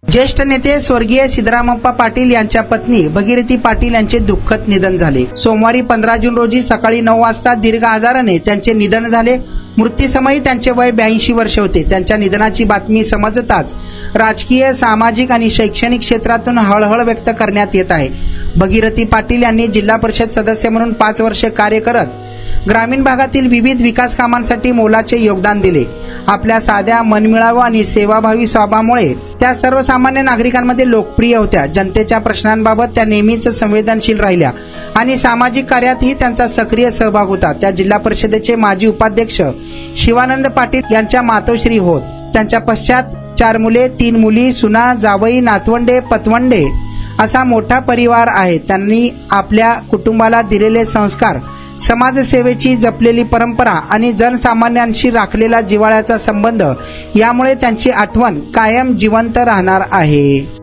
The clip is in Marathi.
ज्येष्ठ नेते स्वर्गीय सिद्धरामप्पा पाटील यांच्या पत्नी भगीरथी पाटील यांचे दुःखद निधन झाले। सोमवारी 15 जून रोजी सकाळी 9 वाजता दीर्घ आजाराने त्यांचे निधन झाले। मृत्यूसमयी त्यांचे वय 82 वर्ष होते। त्यांच्या निधनाची बातमी समजताच राजकीय, सामाजिक आणि शैक्षणिक क्षेत्रातून हळहळ व्यक्त करण्यात येत आहे। भगीरथी पाटील यांनी जिल्हा परिषद सदस्य म्हणून 5 वर्षे कार्य करत ग्रामीण भागातील विविध विकास कामांसाठी मोलाचे योगदान दिले। आपल्या साध्या, मनमिळावू आणि सेवाभावी स्वभावामुळे त्या सर्वसामान्य नागरिकांमध्ये लोकप्रिय होत्या। जनतेच्या प्रश्नांबाबत त्या नेहमीच संवेदनशील राहिल्या आणि सामाजिक कार्यातही त्यांचा सक्रिय सहभाग होता। त्या जिल्हा परिषदेचे माजी उपाध्यक्ष शिवानंद पाटील यांच्या मातोश्री होत। त्यांच्या पश्चात 4 मुले, 3 मुली, सुना, जावई, नातवंडे, पतवंडे असा मोठा परिवार आहे। त्यांनी आपल्या कुटुंबाला दिलेले संस्कार, समाजसेवेची जपलेली परंपरा आणि जनसामान्यांशी राखलेला जिव्हाळ्याचा संबंध यामुळे त्यांची आठवण कायम जिवंत राहणार आहे।